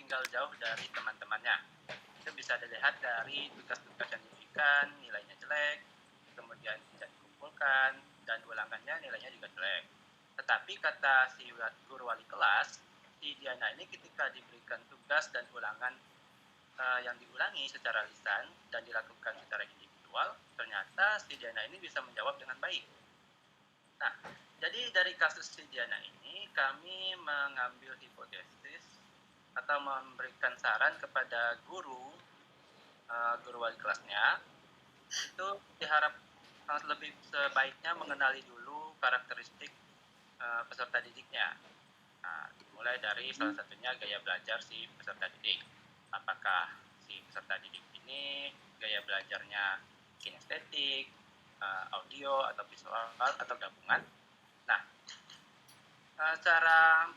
tinggal jauh dari teman-temannya. Itu bisa dilihat dari tugas-tugas yang diberikan, nilainya jelek, kemudian tidak dikumpulkan, dan ulangannya nilainya juga jelek. Tetapi kata si guru wali kelas, si Diana ini ketika diberikan tugas dan ulangan yang diulangi secara lisan dan dilakukan secara individual, ternyata si Diana ini bisa menjawab dengan baik. Nah, jadi dari kasus si Diana ini kami mengambil hipotesis atau memberikan saran kepada guru wali kelasnya itu diharap lebih sebaiknya mengenali dulu karakteristik peserta didiknya. Nah, mulai dari salah satunya gaya belajar si peserta didik. Apakah si peserta didik ini gaya belajarnya kinestetik, audio atau visual atau gabungan. Nah, cara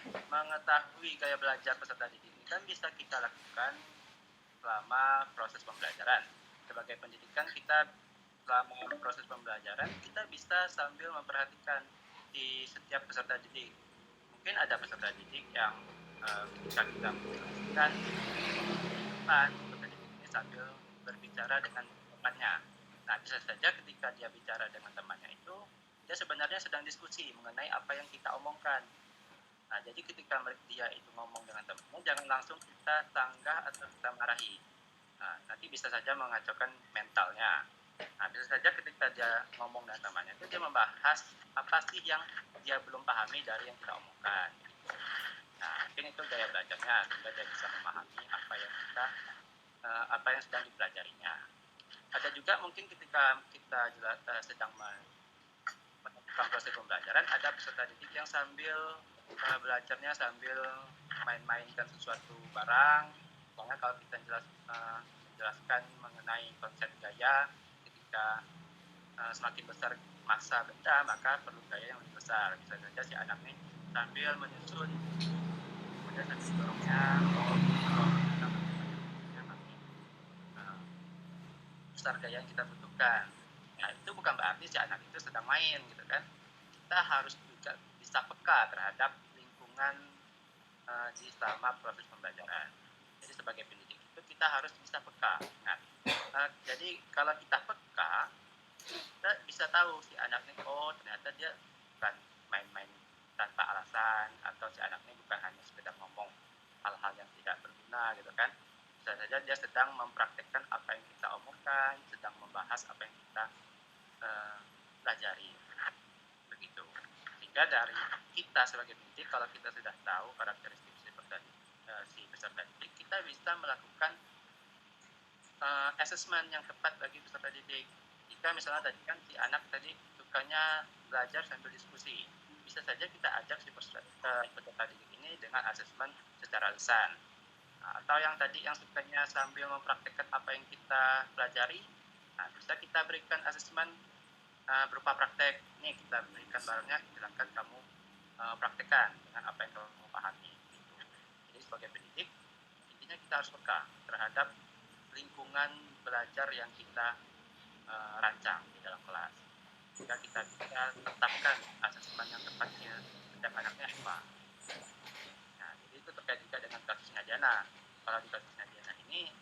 mengetahui gaya belajar peserta didik ini kan bisa kita lakukan selama proses pembelajaran. Sebagai pendidikan kita selama proses pembelajaran kita bisa sambil memperhatikan di setiap peserta didik. Mungkin ada peserta didik yang ketika kita menjelaskan peserta didik ini sambil berbicara dengan temannya. Nah, bisa saja ketika dia bicara dengan temannya itu dia sebenarnya sedang diskusi mengenai apa yang kita omongkan. Nah, jadi ketika dia itu ngomong dengan temannya, jangan langsung kita sanggah atau kita marahi. Nah, nanti bisa saja mengacaukan mentalnya. Nah, bisa saja ketika dia ngomong dengan temannya, itu dia membahas apa sih yang dia belum pahami dari yang kita omongkan. Nah, mungkin itu gaya belajarnya, sehingga dia bisa memahami apa yang sedang dipelajarinya. Ada juga mungkin ketika kita sedang melakukan proses pembelajaran, ada peserta didik yang sambil belajarnya sambil main-mainkan sesuatu barang. Soalnya kalau kita menjelaskan mengenai konsep gaya, ketika semakin besar massa benda, maka perlu gaya yang lebih besar. Bisa saja si anak ini sambil menyusun, kemudian sambil dorongnya, besar gaya yang kita butuhkan. Nah, itu bukan berarti si anak itu sedang main gitu kan. Kita harus juga bisa peka terhadap lingkungan di selama proses pembelajaran. Jadi sebagai pendidik itu kita harus bisa peka. Nah, jadi kalau kita peka, kita bisa tahu si anak ini, oh ternyata dia bukan main-main tanpa alasan, atau si anak ini bukan hanya sekedar ngomong hal-hal yang tidak berguna gitu kan. Bisa saja dia sedang mempraktekkan apa yang kita omongkan, sedang membahas apa yang kita pelajari. Begitu. Sehingga dari kita sebagai pendidik, kalau kita sudah tahu karakteristik si peserta didik, kita bisa melakukan assessment yang tepat bagi peserta didik. Jika misalnya tadi kan si anak tadi sukanya belajar sambil diskusi, bisa saja kita ajak si peserta didik ini dengan assessment secara lisan. Atau yang tadi yang sukanya sambil mempraktekkan apa yang kita pelajari, nah, bisa kita berikan assessment berupa praktek. Ini kita berikan barangnya, silakan kamu praktekkan dengan apa yang kamu pahami. Gitu. Jadi sebagai pendidik, intinya kita harus peka terhadap lingkungan belajar yang kita rancang di dalam kelas. Sehingga kita bisa tetapkan asesmen yang tepatnya setiap anaknya apa. Nah, jadi itu terkait juga dengan kasusnya Diana. Kalau di kasusnya Diana ini,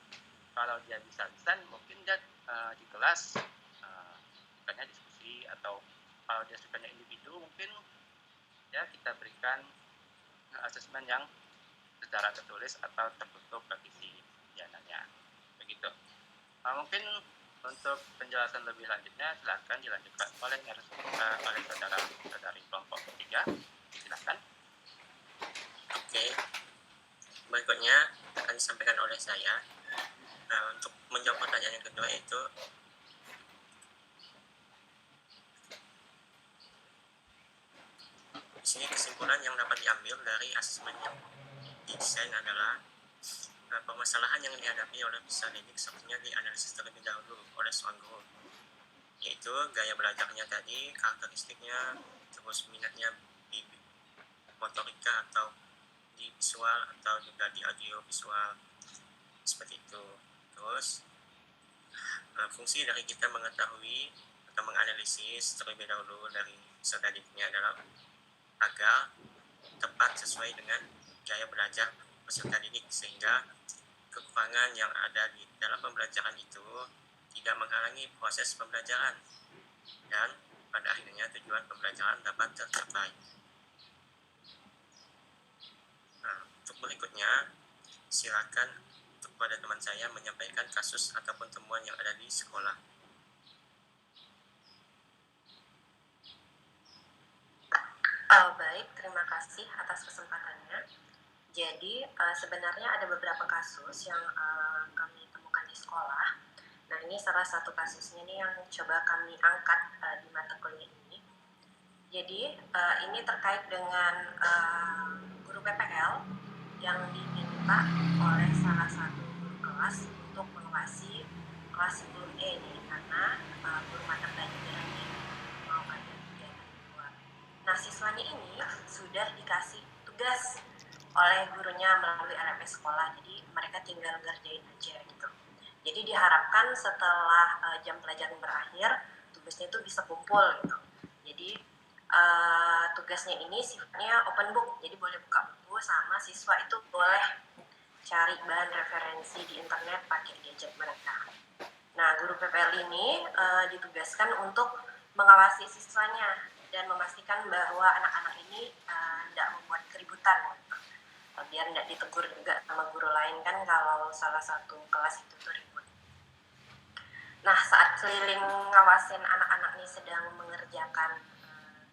kalau dia bisa lisan, mungkin dia di kelas sukanya diskusi, atau kalau dia sukanya individu, mungkin ya kita berikan asesmen yang secara tertulis atau tertutup bagi si Diananya. Begitu. Mungkin untuk penjelasan lebih lanjutnya silakan dilanjutkan oleh saudara-saudari kelompok ketiga. Silakan. Oke. Berikutnya akan disampaikan oleh saya. Untuk menjawab pertanyaan yang kedua yaitu di sini kesimpulan yang dapat diambil dari asesmen yang didesain adalah permasalahan yang dihadapi oleh peserta didik sepertinya dianalisis terlebih dahulu oleh seorang guru, yaitu gaya belajarnya tadi, karakteristiknya, terus minatnya di motorika atau di visual atau juga di audio visual seperti itu. Terus fungsi dari kita mengetahui atau menganalisis terlebih dahulu dari peserta didiknya adalah agar tepat sesuai dengan gaya belajar peserta didik, sehingga kekurangan yang ada di dalam pembelajaran itu tidak menghalangi proses pembelajaran dan pada akhirnya tujuan pembelajaran dapat tercapai. Nah, untuk berikutnya, silakan kepada teman saya menyampaikan kasus ataupun temuan yang ada di sekolah. Baik, terima kasih atas kesempatannya. Jadi sebenarnya ada beberapa kasus yang kami temukan di sekolah. Nah, ini salah satu kasusnya nih yang coba kami angkat di mata kuliah ini. Jadi ini terkait dengan guru PPL yang diminta oleh salah satu guru kelas untuk mengawasi kelas 10E nih, karena guru mata pelajaran ini mau ada kegiatan di luar. Nah, siswanya ini sudah dikasih tugas oleh gurunya melalui LMS sekolah, jadi mereka tinggal ngerjain aja gitu. Jadi diharapkan setelah jam pelajaran berakhir, tugasnya itu bisa kumpul gitu. Jadi tugasnya ini sifatnya open book, jadi boleh buka buku, sama siswa itu boleh cari bahan referensi di internet pakai gadget mereka. Nah, guru PPL ini ditugaskan untuk mengawasi siswanya dan memastikan bahwa anak-anak ini tidak membuat keributan gitu. Biar tidak ditegur juga sama guru lain kan kalau salah satu kelas itu tuh ribut. Nah, saat keliling ngawasin anak-anak ini sedang mengerjakan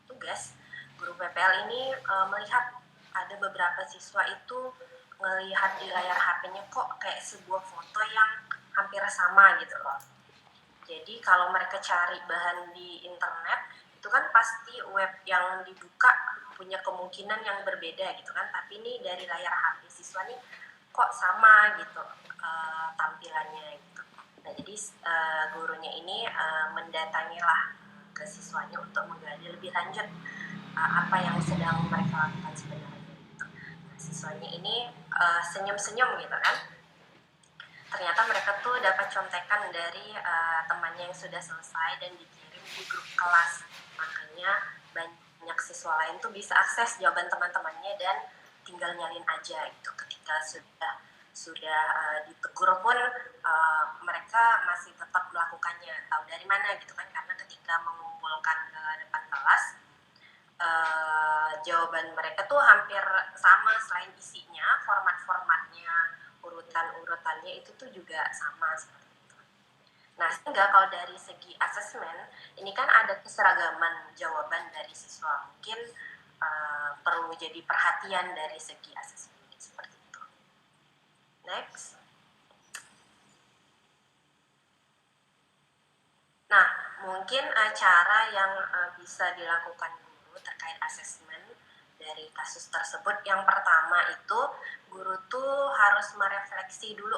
tugas, guru PPL ini melihat ada beberapa siswa itu melihat di layar HP-nya kok kayak sebuah foto yang hampir sama gitu loh. Jadi kalau mereka cari bahan di internet, itu kan pasti web yang dibuka punya kemungkinan yang berbeda gitu kan, tapi ini dari layar HP siswa nih kok sama gitu tampilannya gitu. Nah, jadi gurunya ini mendatangilah ke siswanya untuk menggali lebih lanjut apa yang sedang mereka lakukan sebenarnya gitu. Nah, siswanya ini senyum-senyum gitu kan. Ternyata mereka tuh dapat contekan dari temannya yang sudah selesai dan dikirim di grup kelas. Makanya banyak siswa lain tuh bisa akses jawaban teman-temannya dan tinggal nyalin aja gitu. Ketika sudah ditegur pun mereka masih tetap melakukannya. Tahu dari mana gitu kan, karena ketika mengumpulkan ke depan kelas jawaban mereka tuh hampir sama, selain isinya, format-formatnya, urutan-urutannya itu tuh juga sama seperti itu. Nah, sehingga kalau dari segi asesmen, ini kan ada keseragaman jawaban dari siswa. Mungkin perlu jadi perhatian dari segi asesmen seperti itu. Next. Nah, mungkin cara yang bisa dilakukan guru terkait asesmen dari kasus tersebut, yang pertama itu guru tuh harus merefleksi dulu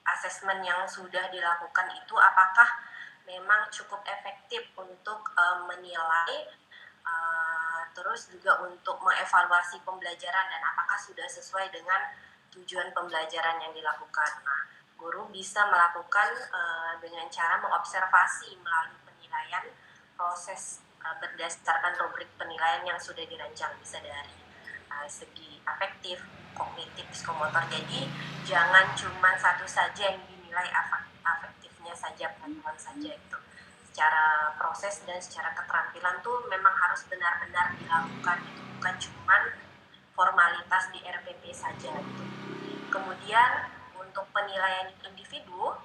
asesmen yang sudah dilakukan itu apakah memang cukup efektif untuk menilai, terus juga untuk mengevaluasi pembelajaran dan apakah sudah sesuai dengan tujuan pembelajaran yang dilakukan. Nah, guru bisa melakukan dengan cara mengobservasi melalui penilaian proses berdasarkan rubrik penilaian yang sudah dirancang, bisa dari segi afektif, kognitif, psikomotor. Jadi jangan cuma satu saja yang dinilai, afektifnya saja, pengetahuan saja itu. Secara proses dan secara keterampilan tuh memang harus benar-benar dilakukan, itu bukan cuma formalitas di RPP saja gitu. Kemudian untuk penilaian individu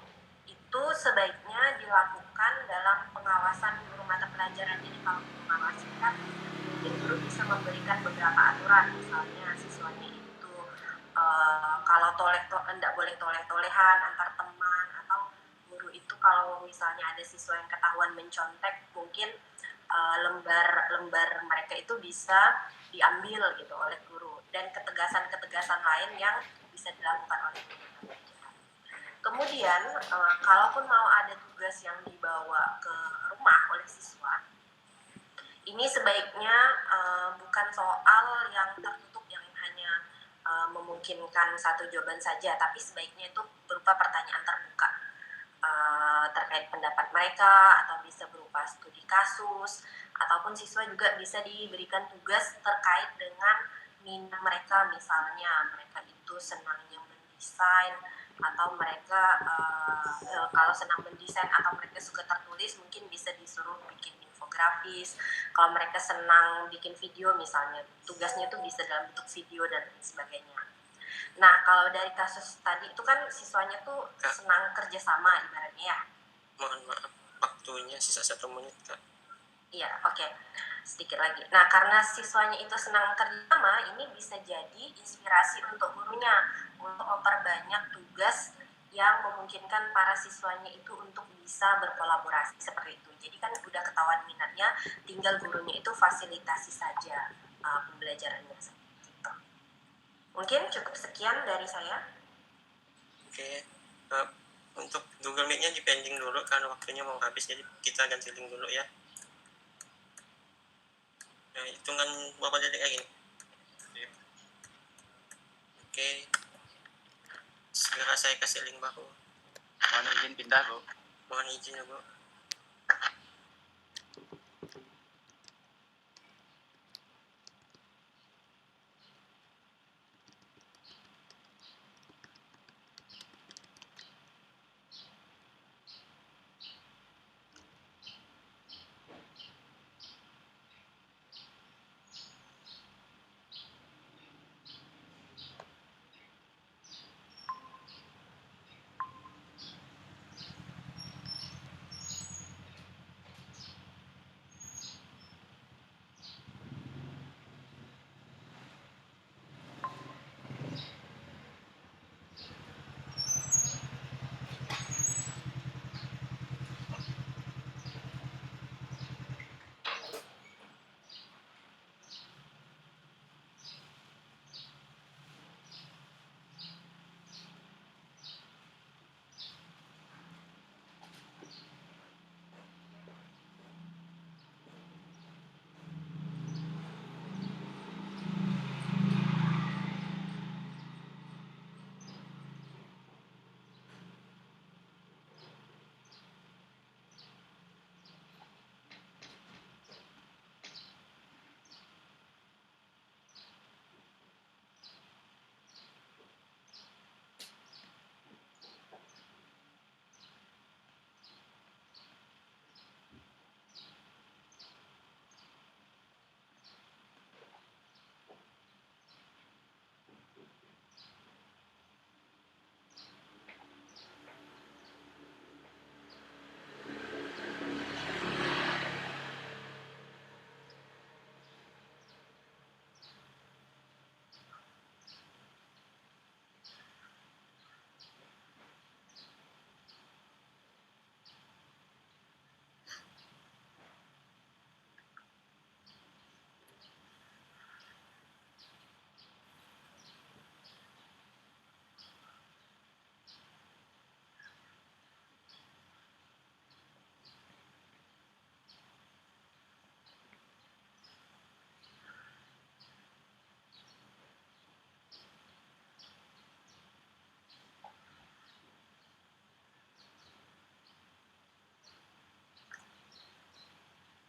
itu sebaiknya dilakukan dalam pengawasan guru mata pelajaran. Jadi kalau mengawasi kan guru bisa memberikan beberapa aturan, misalnya siswanya itu kalau tidak boleh toleh-tolehan antar teman, atau guru itu kalau misalnya ada siswa yang ketahuan mencontek, mungkin lembar mereka itu bisa diambil gitu oleh guru, dan ketegasan-ketegasan lain yang bisa dilakukan oleh guru. Kemudian kalaupun mau ada tugas yang dibawa ke rumah oleh siswa, ini sebaiknya bukan soal yang tertutup yang hanya memungkinkan satu jawaban saja, tapi sebaiknya itu berupa pertanyaan terbuka terkait pendapat mereka, atau bisa berupa studi kasus, ataupun siswa juga bisa diberikan tugas terkait dengan minat mereka. Misalnya mereka itu itu senangnya mendesain, atau mereka kalau senang mendesain atau mereka suka tertulis mungkin bisa disuruh bikin infografis. Kalau mereka senang bikin video misalnya, tugasnya itu bisa dalam bentuk video dan lain sebagainya. Nah, kalau dari kasus tadi itu kan siswanya tuh senang kerjasama ibaratnya ya. Mohon maaf, waktunya sisa 1 menit, Kak. Iya, oke. Sedikit lagi. Nah, karena siswanya itu senang kerjasama, ini bisa jadi inspirasi untuk gurunya untuk memperbanyak tugas yang memungkinkan para siswanya itu untuk bisa berkolaborasi seperti itu. Jadi kan udah ketahuan minatnya, tinggal gurunya itu fasilitasi saja pembelajarannya seperti itu. Mungkin cukup sekian dari saya. Oke. Untuk Google Meet-nya dipending dulu karena waktunya mau habis, jadi kita ganti link dulu ya. Nah, hitungan berapa detik lagi nih? Oke. Segera saya kasih link baru. Mohon izin pindah, Bu. Mohon izin ya, Bu.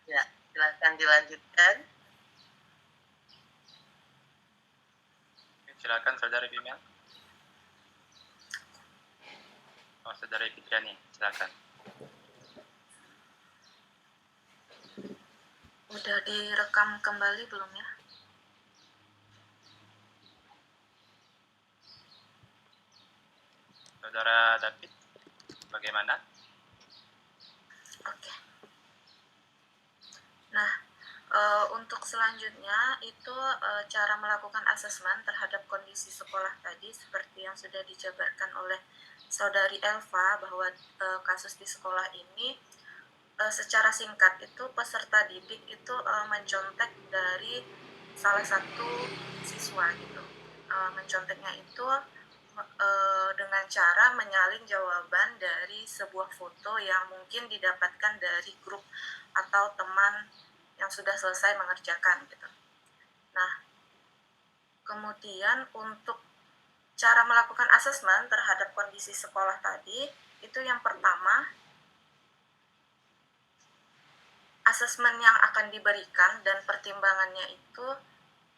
Ya, silakan dilanjutkan. Silakan Saudari Bimel. Oh, Saudari Fitriani, silakan. Udah direkam kembali belum ya? Saudara David, bagaimana? Oke. Nah, untuk selanjutnya itu cara melakukan asesmen terhadap kondisi sekolah tadi seperti yang sudah dijabarkan oleh Saudari Elva bahwa kasus di sekolah ini secara singkat itu peserta didik itu mencontek dari salah satu siswa gitu. Menconteknya itu dengan cara menyalin jawaban dari sebuah foto yang mungkin didapatkan dari grup atau teman yang sudah selesai mengerjakan gitu. Nah, kemudian untuk cara melakukan asesmen terhadap kondisi sekolah tadi, itu yang pertama, asesmen yang akan diberikan dan pertimbangannya itu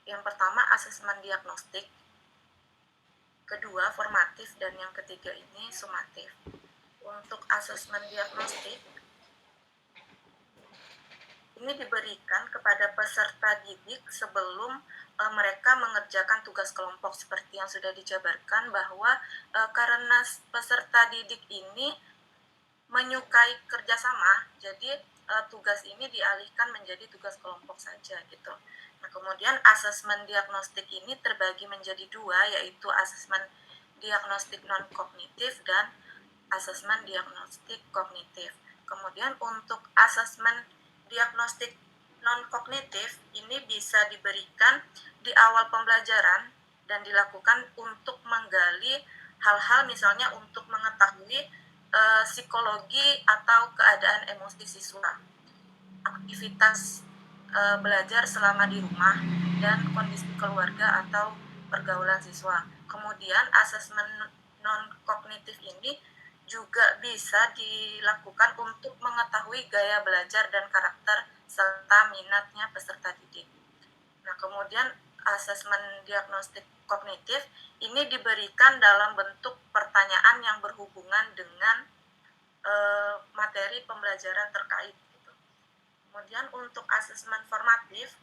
yang pertama asesmen diagnostik, kedua formatif, dan yang ketiga ini sumatif. Untuk asesmen diagnostik ini diberikan kepada peserta didik sebelum mereka mengerjakan tugas kelompok, seperti yang sudah dijabarkan bahwa karena peserta didik ini menyukai kerjasama, jadi tugas ini dialihkan menjadi tugas kelompok saja gitu. Nah, kemudian asesmen diagnostik ini terbagi menjadi dua, yaitu asesmen diagnostik non-kognitif dan asesmen diagnostik kognitif. Kemudian untuk asesmen diagnostik non-kognitif ini bisa diberikan di awal pembelajaran dan dilakukan untuk menggali hal-hal misalnya untuk mengetahui psikologi atau keadaan emosi siswa, aktivitas belajar selama di rumah, dan kondisi keluarga atau pergaulan siswa. Kemudian asesmen non-kognitif ini juga bisa dilakukan untuk mengetahui gaya belajar dan karakter serta minatnya peserta didik. Nah, kemudian asesmen diagnostik kognitif ini diberikan dalam bentuk pertanyaan yang berhubungan dengan materi pembelajaran terkait. Gitu. Kemudian untuk asesmen formatif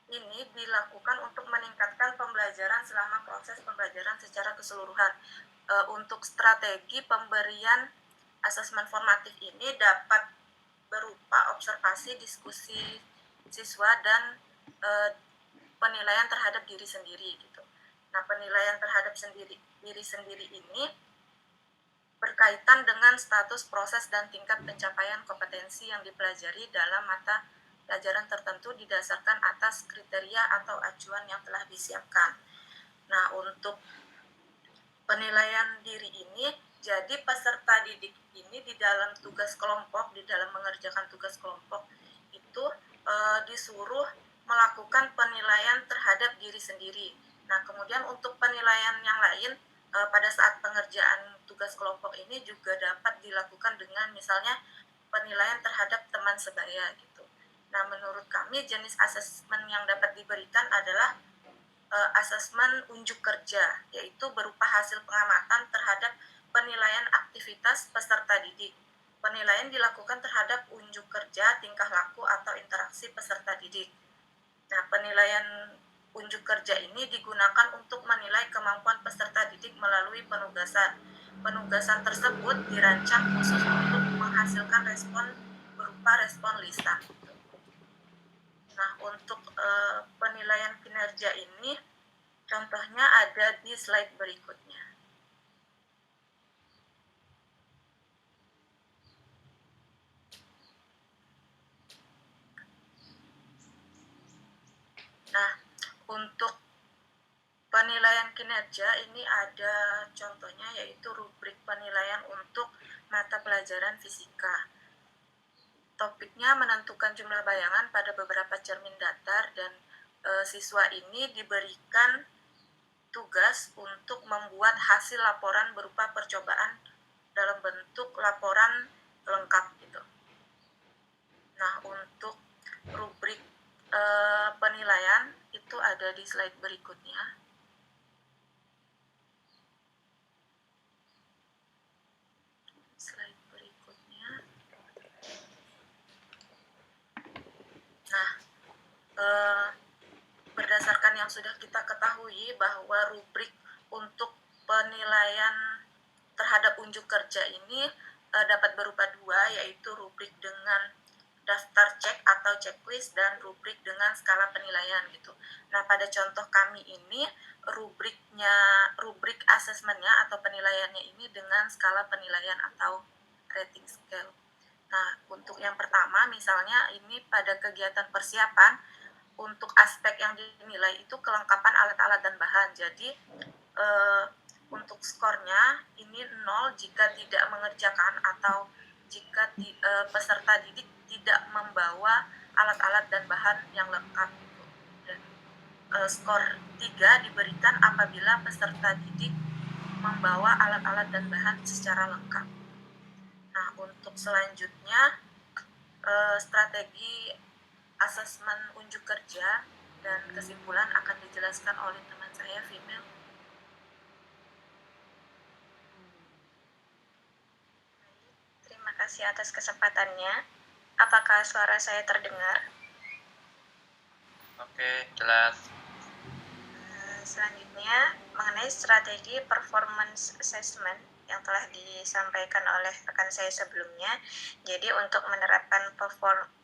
ini dilakukan untuk meningkatkan pembelajaran selama proses pembelajaran secara keseluruhan. Untuk strategi pemberian asesmen formatif ini dapat berupa observasi, diskusi siswa, dan penilaian terhadap diri sendiri gitu. Nah, penilaian terhadap diri sendiri ini berkaitan dengan status, proses, dan tingkat pencapaian kompetensi yang dipelajari dalam mata pelajaran tertentu didasarkan atas kriteria atau acuan yang telah disiapkan. Nah, untuk penilaian diri ini, jadi peserta didik ini di dalam tugas kelompok, di dalam mengerjakan tugas kelompok itu disuruh melakukan penilaian terhadap diri sendiri. Nah, kemudian untuk penilaian yang lain pada saat pengerjaan tugas kelompok ini juga dapat dilakukan dengan misalnya penilaian terhadap teman sebaya gitu. Nah, menurut kami jenis asesmen yang dapat diberikan adalah asesmen unjuk kerja, yaitu berupa hasil pengamatan terhadap penilaian aktivitas peserta didik. Penilaian dilakukan terhadap unjuk kerja, tingkah laku, atau interaksi peserta didik. Nah, penilaian unjuk kerja ini digunakan untuk menilai kemampuan peserta didik melalui penugasan. Penugasan tersebut dirancang khusus untuk menghasilkan respon berupa respon lisan. Nah, untuk penilaian kinerja ini, contohnya ada di slide berikutnya. Nah, untuk penilaian kinerja ini ada contohnya, yaitu rubrik penilaian untuk mata pelajaran fisika. Topiknya menentukan jumlah bayangan pada beberapa cermin datar, dan siswa ini diberikan tugas untuk membuat hasil laporan berupa percobaan dalam bentuk laporan lengkap gitu. Nah, untuk rubrik penilaian itu ada di slide berikutnya. Slide berikutnya. Nah, berdasarkan yang sudah kita ketahui bahwa rubrik untuk penilaian terhadap unjuk kerja ini dapat berupa dua, yaitu rubrik dengan daftar cek atau checklist dan rubrik dengan skala penilaian gitu. Nah, pada contoh kami ini rubrik asesmennya atau penilaiannya ini dengan skala penilaian atau rating scale. Nah, untuk yang pertama misalnya ini pada kegiatan persiapan, untuk aspek yang dinilai itu kelengkapan alat-alat dan bahan. Jadi untuk skornya ini 0 jika tidak mengerjakan atau jika peserta didik tidak membawa alat-alat dan bahan yang lengkap. Dan skor 3 diberikan apabila peserta didik membawa alat-alat dan bahan secara lengkap. Nah, untuk selanjutnya strategi asesmen unjuk kerja dan kesimpulan akan dijelaskan oleh teman saya. saya female. Terima kasih atas kesempatannya. Apakah suara saya terdengar? Oke, jelas. Selanjutnya, mengenai strategi performance assessment yang telah disampaikan oleh rekan saya sebelumnya. Jadi untuk menerapkan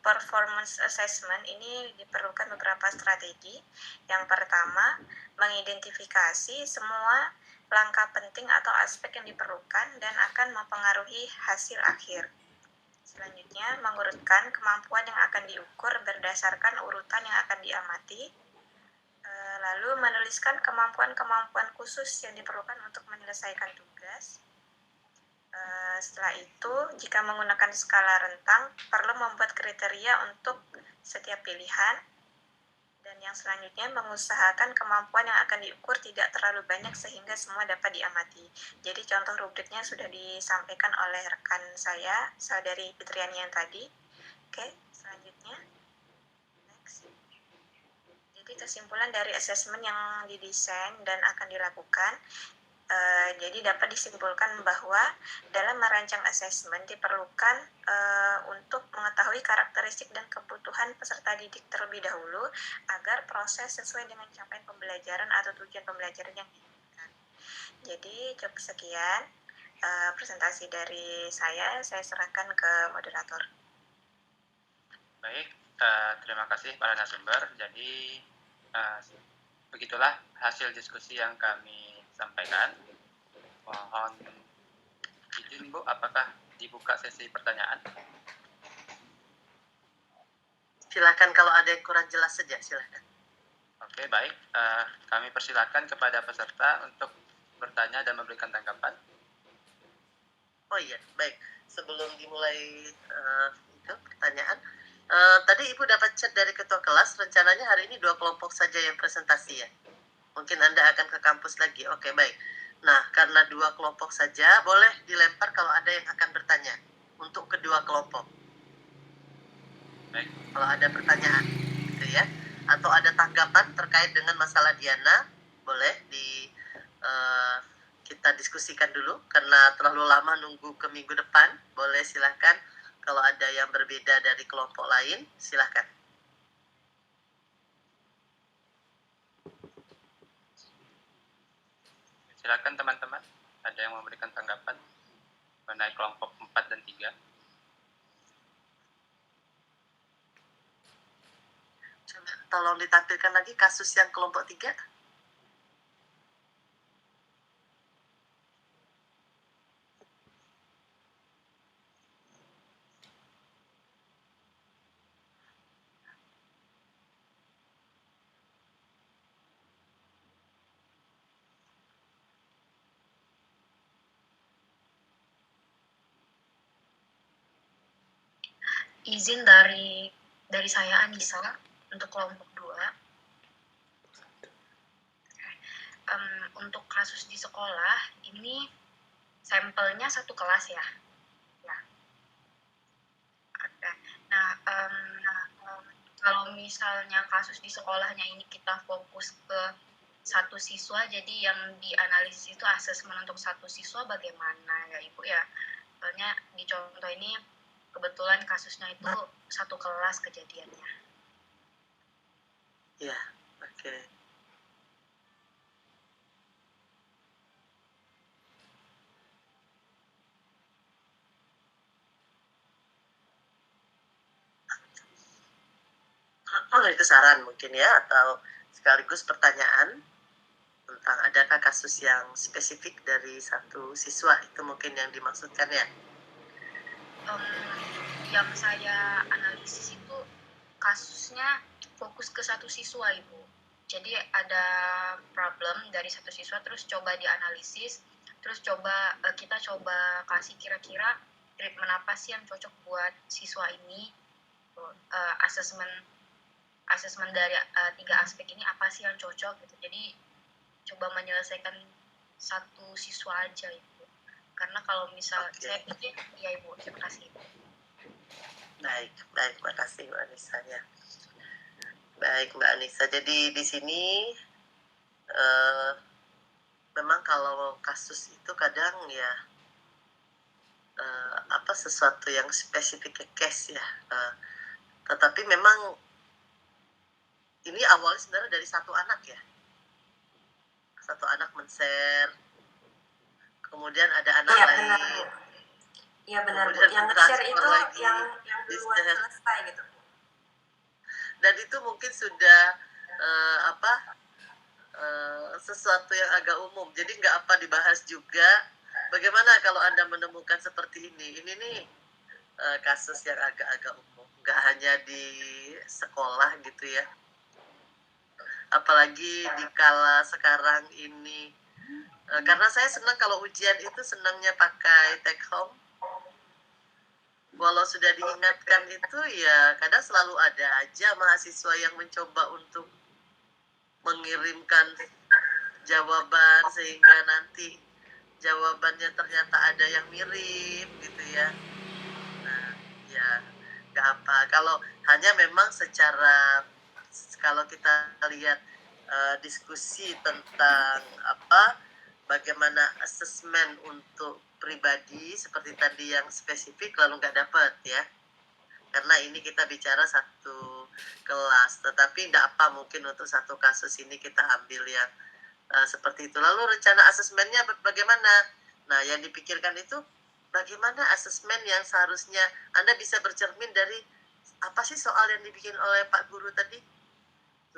performance assessment ini diperlukan beberapa strategi. Yang pertama, mengidentifikasi semua langkah penting atau aspek yang diperlukan dan akan mempengaruhi hasil akhir. Selanjutnya, mengurutkan kemampuan yang akan diukur berdasarkan urutan yang akan diamati. Lalu menuliskan kemampuan-kemampuan khusus yang diperlukan untuk menyelesaikan tugas. Setelah itu, jika menggunakan skala rentang, perlu membuat kriteria untuk setiap pilihan. Dan yang selanjutnya, mengusahakan kemampuan yang akan diukur tidak terlalu banyak sehingga semua dapat diamati. Jadi contoh rubriknya sudah disampaikan oleh rekan saya, Saudari Fitriani yang tadi. Oke, selanjutnya. Next. Jadi kesimpulan dari asesmen yang didesain dan akan dilakukan, jadi dapat disimpulkan bahwa dalam merancang asesmen diperlukan untuk mengetahui karakteristik dan kebutuhan peserta didik terlebih dahulu agar proses sesuai dengan capaian pembelajaran atau tujuan pembelajaran yang diinginkan. Jadi cukup sekian presentasi dari saya serahkan ke moderator. Baik, terima kasih para narasumber. Jadi begitulah hasil diskusi yang kami sampaikan. Mohon izin Bu, apakah dibuka sesi pertanyaan? Silakan, kalau ada yang kurang jelas saja, silakan. Oke, baik. Kami persilakan kepada peserta untuk bertanya dan memberikan tanggapan. Oh iya, baik. Sebelum dimulai itu pertanyaan, tadi Ibu dapat chat dari ketua kelas, rencananya hari ini 2 kelompok saja yang presentasi ya. Mungkin Anda akan ke kampus lagi. Oke, baik. Nah, karena 2 kelompok saja, boleh dilempar kalau ada yang akan bertanya untuk kedua kelompok. Baik. Kalau ada pertanyaan, gitu ya. Atau ada tanggapan terkait dengan masalah Diana, boleh kita diskusikan dulu. Karena terlalu lama nunggu ke minggu depan, boleh silahkan. Kalau ada yang berbeda dari kelompok lain, silahkan. Silakan teman-teman, ada yang memberikan tanggapan mengenai kelompok 4 dan 3. Coba tolong ditampilkan lagi kasus yang kelompok 3. Izin dari saya Anissa untuk kelompok 2. Untuk kasus di sekolah ini sampelnya satu kelas ya. Oke. Nah, kalau misalnya kasus di sekolahnya ini kita fokus ke satu siswa, jadi yang dianalisis itu asesmen untuk satu siswa bagaimana ya Ibu ya. Soalnya di contoh ini kebetulan kasusnya itu satu kelas kejadiannya. Ya, oke. Oh, itu saran mungkin ya, atau sekaligus pertanyaan tentang adakah kasus yang spesifik dari satu siswa, itu mungkin yang dimaksudkan ya. Yang saya analisis itu kasusnya fokus ke satu siswa Ibu. Jadi ada problem dari satu siswa, terus coba dianalisis, terus kita coba kasih kira-kira treatment apa sih yang cocok buat siswa ini. Asesmen dari 3 aspek ini apa sih yang cocok gitu. Jadi coba menyelesaikan satu siswa aja Ibu. Karena kalau misal saya pikir ya Ibu, terima kasih Ibu. Baik, makasih Mbak Anissa ya. Baik Mbak Anissa, jadi di sini memang kalau kasus itu kadang ya sesuatu yang spesifik ke case ya. Tetapi memang ini awalnya sebenarnya dari satu anak ya. Satu anak men-share, kemudian ada anak Iya, lain. benar, Bu. Iya benar, Bu. Kemudian Yang nge-share transfer itu lagi, yang duluan di-share. selesai gitu. Dan itu mungkin sudah sesuatu yang agak umum, jadi nggak apa dibahas juga. Bagaimana kalau Anda menemukan seperti ini? Ini nih kasus yang agak-agak umum, nggak hanya di sekolah gitu ya. Apalagi di kala sekarang ini, karena saya senang kalau ujian itu senangnya pakai take home. Walau sudah diingatkan itu ya kadang selalu ada aja mahasiswa yang mencoba untuk mengirimkan jawaban sehingga nanti jawabannya ternyata ada yang mirip gitu ya. Nah, ya nggak apa. Kalau hanya memang secara, kalau kita lihat diskusi tentang bagaimana asesmen untuk pribadi seperti tadi yang spesifik lalu nggak dapat ya. Karena ini kita bicara satu kelas, tetapi tidak apa mungkin untuk satu kasus ini kita ambil yang seperti itu. Lalu rencana asesmennya bagaimana? Nah, yang dipikirkan itu bagaimana asesmen yang seharusnya Anda bisa bercermin dari apa sih soal yang dibikin oleh Pak Guru tadi.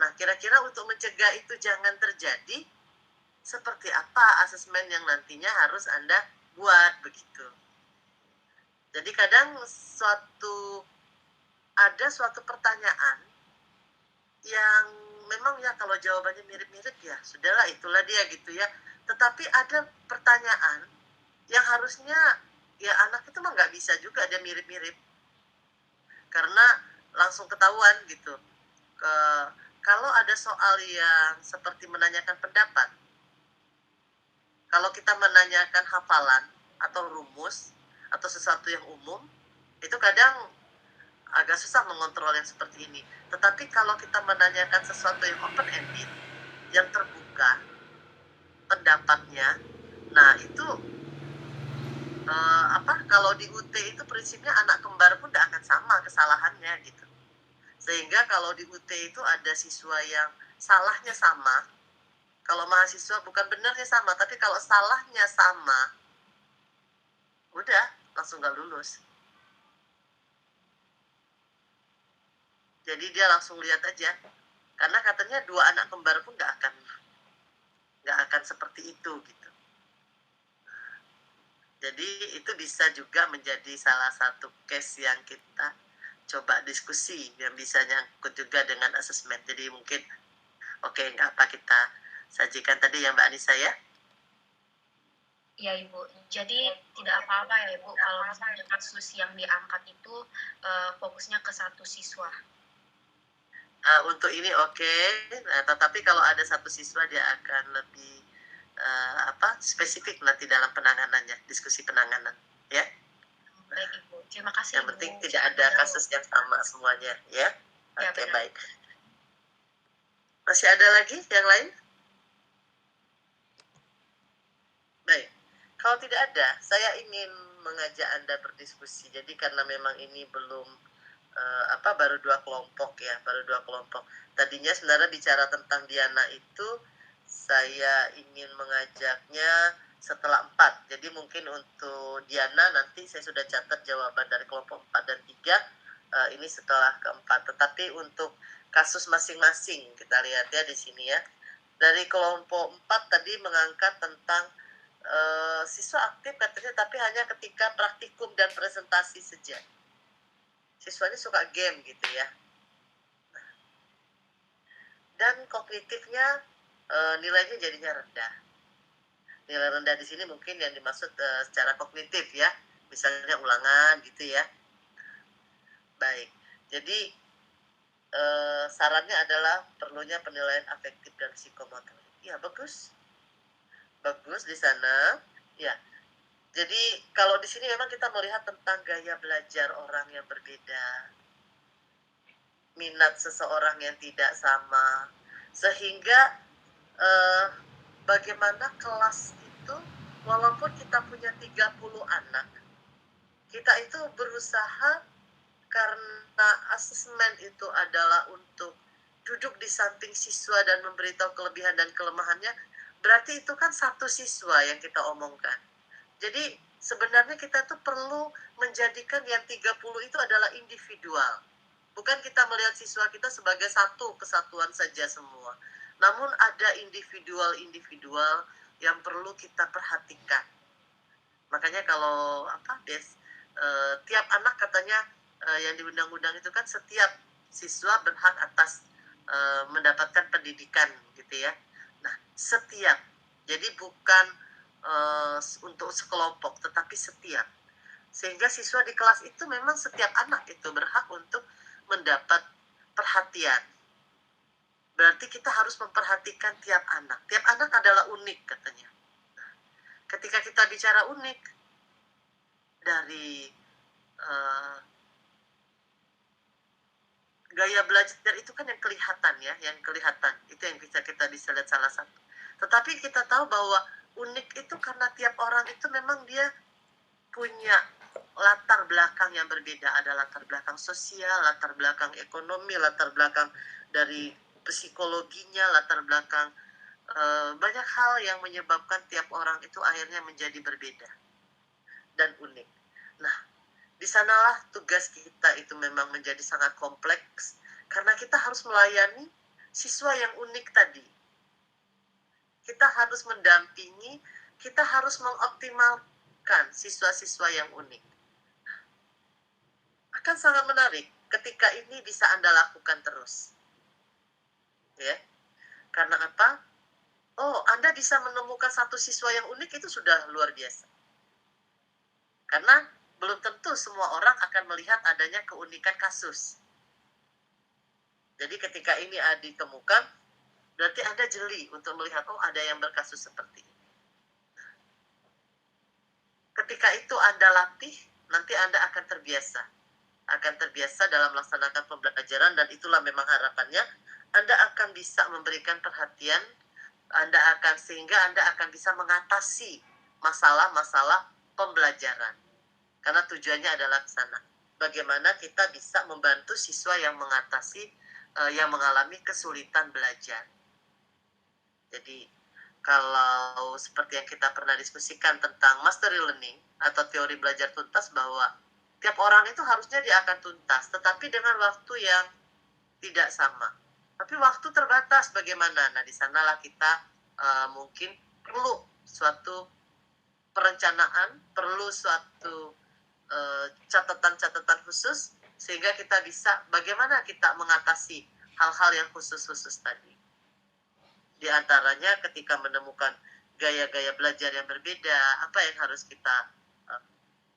Nah, kira-kira untuk mencegah itu jangan terjadi, seperti apa asesmen yang nantinya harus Anda buat begitu. Jadi kadang ada suatu pertanyaan yang memang ya kalau jawabannya mirip-mirip ya sudahlah itulah dia gitu ya. Tetapi ada pertanyaan yang harusnya ya anak itu mah nggak bisa juga dia mirip-mirip karena langsung ketahuan gitu. Kalau ada soal yang seperti menanyakan pendapat, kalau kita menanyakan hafalan atau rumus atau sesuatu yang umum, itu kadang agak susah mengontrol yang seperti ini. Tetapi kalau kita menanyakan sesuatu yang open-ended, yang terbuka pendapatnya, nah itu kalau di UT itu prinsipnya anak kembar pun tidak akan sama kesalahannya gitu. Sehingga kalau di UT itu ada siswa yang salahnya sama, kalau mahasiswa bukan benarnya sama, tapi kalau salahnya sama, udah langsung nggak lulus. Jadi dia langsung lihat aja, karena katanya dua anak kembar pun nggak akan seperti itu gitu. Jadi itu bisa juga menjadi salah satu case yang kita coba diskusi yang bisa nyangkut juga dengan asesmen. Jadi mungkin nggak apa kita sajikan tadi ya Mbak Anissa ya. Ya Ibu, jadi tidak apa-apa ya Ibu kalau misalnya kasus yang diangkat itu fokusnya ke satu siswa. Untuk ini oke. Nah, tetapi kalau ada satu siswa dia akan lebih spesifik nanti dalam penanganannya, diskusi penanganan ya. Baik Ibu, terima kasih. Yang penting tidak ada kasus yang sama semuanya ya. Oke, baik. Masih ada lagi yang lain? Baik. Kalau tidak ada, saya ingin mengajak Anda berdiskusi. Jadi karena memang ini belum baru dua kelompok. Tadinya sebenarnya bicara tentang Diana itu saya ingin mengajaknya setelah 4. Jadi mungkin untuk Diana nanti saya sudah catat jawaban dari kelompok 4 dan 3. Ini setelah keempat. Tetapi untuk kasus masing-masing kita lihat ya di sini ya. Dari kelompok 4 tadi mengangkat tentang siswa aktif katanya, tapi hanya ketika praktikum dan presentasi saja. Siswanya suka game gitu ya. Dan kognitifnya nilainya jadinya rendah. Nilai rendah di sini mungkin yang dimaksud secara kognitif ya, misalnya ulangan gitu ya. Baik, jadi sarannya adalah perlunya penilaian afektif dan psikomotorik. Ya bagus di sana. Ya, jadi kalau di sini memang kita melihat tentang gaya belajar orang yang berbeda, minat seseorang yang tidak sama, sehingga bagaimana kelas itu walaupun kita punya 30 anak, kita itu berusaha karena asesmen itu adalah untuk duduk di samping siswa dan memberitahu kelebihan dan kelemahannya, berarti itu kan satu siswa yang kita omongkan. Jadi sebenarnya kita tuh perlu menjadikan yang 30 itu adalah individual. Bukan kita melihat siswa kita sebagai satu kesatuan saja semua. Namun ada individual-individual yang perlu kita perhatikan. Makanya kalau tiap anak katanya yang di undang-undang itu kan setiap siswa berhak atas mendapatkan pendidikan gitu ya. Nah, setiap. Jadi bukan untuk sekelompok, tetapi setiap. Sehingga siswa di kelas itu memang setiap anak itu berhak untuk mendapat perhatian. Berarti kita harus memperhatikan tiap anak. Tiap anak adalah unik katanya. Ketika kita bicara unik, dari gaya belajar itu kan yang kelihatan ya, yang kelihatan. Itu yang kita bisa lihat salah satu. Tetapi kita tahu bahwa unik itu karena tiap orang itu memang dia punya latar belakang yang berbeda. Ada latar belakang sosial, latar belakang ekonomi, latar belakang dari psikologinya, latar belakang banyak hal yang menyebabkan tiap orang itu akhirnya menjadi berbeda dan unik. Nah, di sanalah tugas kita itu memang menjadi sangat kompleks karena kita harus melayani siswa yang unik tadi. Kita harus mendampingi, kita harus mengoptimalkan siswa-siswa yang unik. Akan sangat menarik ketika ini bisa Anda lakukan terus. Ya. Karena apa? Oh, Anda bisa menemukan satu siswa yang unik itu sudah luar biasa. Karena belum tentu semua orang akan melihat adanya keunikan kasus. Jadi ketika ini ditemukan, berarti Anda jeli untuk melihat, oh ada yang berkasus seperti ini. Ketika itu Anda latih, nanti Anda akan terbiasa. Akan terbiasa dalam melaksanakan pembelajaran, dan itulah memang harapannya. Anda akan bisa memberikan perhatian, sehingga Anda akan bisa mengatasi masalah-masalah pembelajaran. Karena tujuannya adalah ke sana. Bagaimana kita bisa membantu siswa yang yang mengalami kesulitan belajar. Jadi kalau seperti yang kita pernah diskusikan tentang mastery learning atau teori belajar tuntas, bahwa tiap orang itu harusnya dia akan tuntas, tetapi dengan waktu yang tidak sama. Tapi waktu terbatas bagaimana? Nah, di sanalah kita mungkin perlu suatu perencanaan, perlu suatu catatan-catatan khusus, sehingga kita bisa bagaimana kita mengatasi hal-hal yang khusus-khusus tadi. Di antaranya ketika menemukan gaya-gaya belajar yang berbeda, apa yang harus kita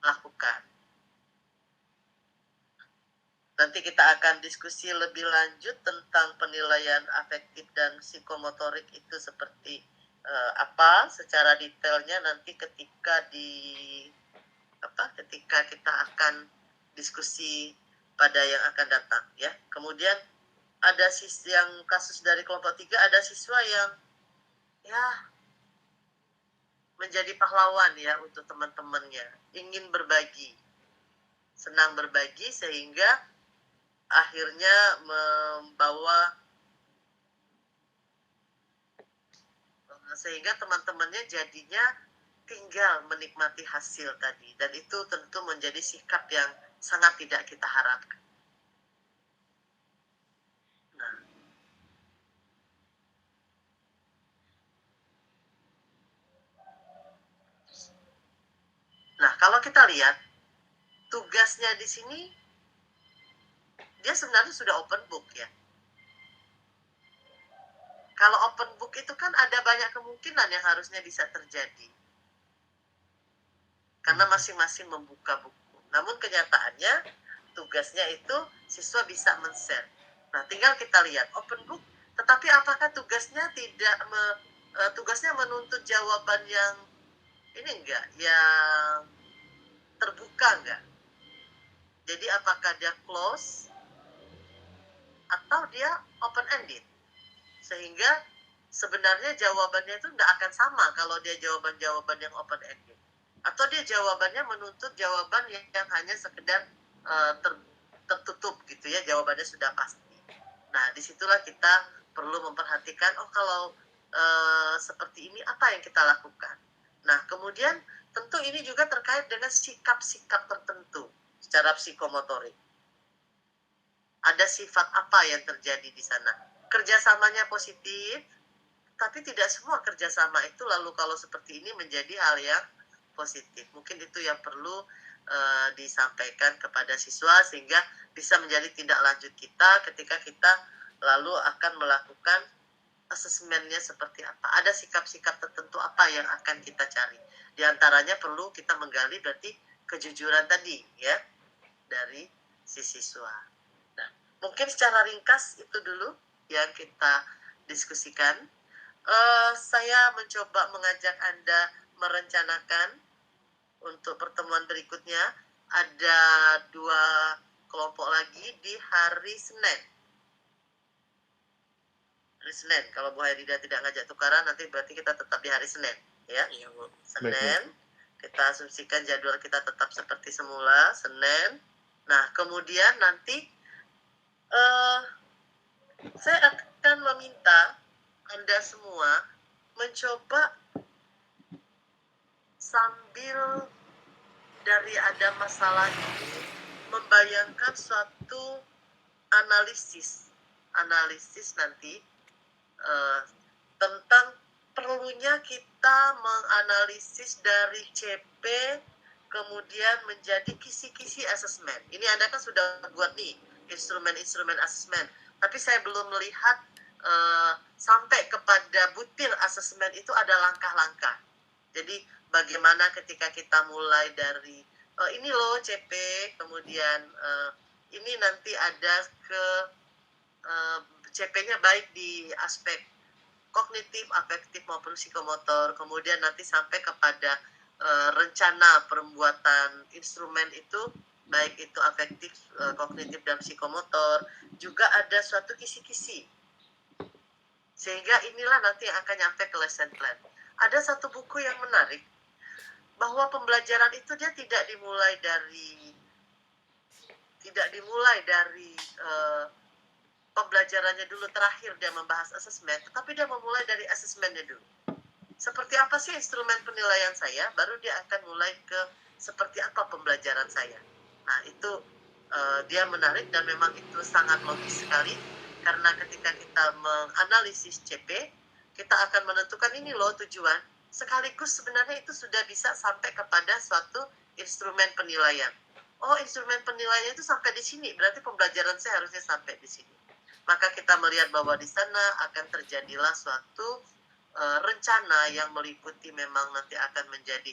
lakukan. Nanti kita akan diskusi lebih lanjut tentang penilaian afektif dan psikomotorik itu seperti apa secara detailnya nanti ketika kita akan diskusi pada yang akan datang ya. Kemudian ada yang kasus dari kelompok 3, ada siswa yang ya menjadi pahlawan ya untuk teman-temannya, ingin berbagi, senang berbagi, sehingga akhirnya sehingga teman-temannya jadinya tinggal menikmati hasil tadi, dan itu tentu menjadi sikap yang sangat tidak kita harapkan. Nah, kalau kita lihat tugasnya di sini, dia sebenarnya sudah open book ya. Kalau open book itu kan ada banyak kemungkinan yang harusnya bisa terjadi. Karena masing-masing membuka buku. Namun kenyataannya tugasnya itu siswa bisa men-share. Nah, tinggal kita lihat open book, tetapi apakah tugasnya tugasnya menuntut jawaban yang yang terbuka enggak? Jadi apakah dia close atau dia open ended? Sehingga sebenarnya jawabannya itu nggak akan sama kalau dia jawaban-jawaban yang open ended, atau dia jawabannya menuntut jawaban yang hanya sekedar tertutup gitu ya, jawabannya sudah pasti. Nah, disitulah kita perlu memperhatikan, oh kalau seperti ini apa yang kita lakukan. Nah, kemudian tentu ini juga terkait dengan sikap-sikap tertentu secara psikomotorik. Ada sifat apa yang terjadi di sana? Kerjasamanya positif, tapi tidak semua kerjasama itu lalu kalau seperti ini menjadi hal yang positif. Mungkin itu yang perlu disampaikan kepada siswa sehingga bisa menjadi tindak lanjut kita ketika kita lalu akan melakukan asesmennya seperti apa. Ada sikap-sikap tertentu apa yang akan kita cari. Di antaranya perlu kita menggali berarti kejujuran tadi ya dari si siswa. Nah, mungkin secara ringkas itu dulu yang kita diskusikan. Saya mencoba mengajak Anda merencanakan untuk pertemuan berikutnya. Ada 2 kelompok lagi di hari Senin. Hari Senin, kalau Bu Hairida tidak ngajak tukaran, nanti berarti kita tetap di hari Senin, ya. Iya, Bu. Senin, kita asumsikan jadwal kita tetap seperti semula, Senin. Nah, kemudian nanti saya akan meminta Anda semua mencoba sambil dari ada masalah ini membayangkan suatu analisis nanti tentang perlunya kita menganalisis dari CP kemudian menjadi kisi-kisi asesmen. Ini Anda kan sudah buat nih instrumen-instrumen asesmen, tapi saya belum melihat sampai kepada butir asesmen itu ada langkah-langkah. Jadi bagaimana ketika kita mulai dari ini loh CP, kemudian ini nanti ada ke CP-nya baik di aspek kognitif, afektif maupun psikomotor, kemudian nanti sampai kepada rencana perbuatan instrumen itu, baik itu afektif, kognitif, dan psikomotor, juga ada suatu kisi-kisi. Sehingga inilah nanti yang akan nyampe ke lesson plan. Ada satu buku yang menarik, bahwa pembelajaran itu dia tidak dimulai dari pembelajarannya dulu terakhir dia membahas asesmen, tetapi dia memulai dari asesmennya dulu. Seperti apa sih instrumen penilaian saya, baru dia akan mulai ke seperti apa pembelajaran saya. Nah, itu dia menarik dan memang itu sangat logis sekali, karena ketika kita menganalisis CP, kita akan menentukan ini loh tujuan, sekaligus sebenarnya itu sudah bisa sampai kepada suatu instrumen penilaian. Oh, instrumen penilaian itu sampai di sini, berarti pembelajaran saya harusnya sampai di sini. Maka kita melihat bahwa di sana akan terjadilah suatu rencana yang meliputi memang nanti akan menjadi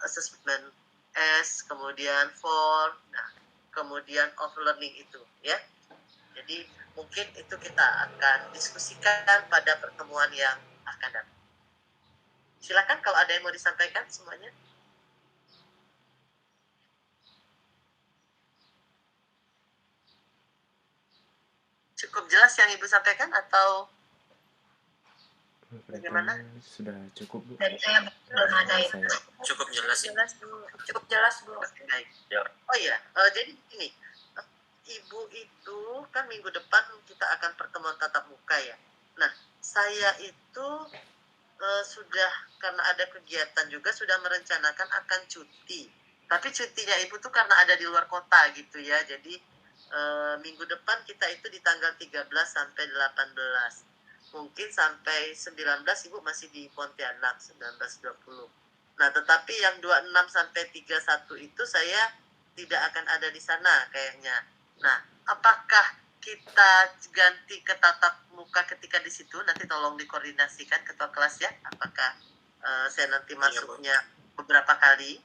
assessment S, kemudian for, nah, kemudian of learning itu, ya. Jadi mungkin itu kita akan diskusikan pada pertemuan yang akan datang. Silakan kalau ada yang mau disampaikan semuanya. Cukup jelas yang Ibu sampaikan atau bagaimana? Sudah cukup, Bu. Dari saya belum ada ya. Cukup jelas ya. Cukup jelas Bu. Baik. Oh iya, jadi ini Ibu itu kan minggu depan kita akan pertemuan tatap muka ya. Nah, saya itu sudah, karena ada kegiatan juga, sudah merencanakan akan cuti. Tapi cutinya Ibu tuh karena ada di luar kota gitu ya. Jadi minggu depan kita itu di tanggal 13 sampai 18. Mungkin sampai 19 Ibu masih di Pontianak, 19-20. Nah, tetapi yang 26 sampai 31 itu saya tidak akan ada di sana kayaknya. Nah, apakah kita ganti ke tatap muka ketika di situ? Nanti tolong dikoordinasikan ketua kelas ya. Apakah saya nanti masuknya beberapa kali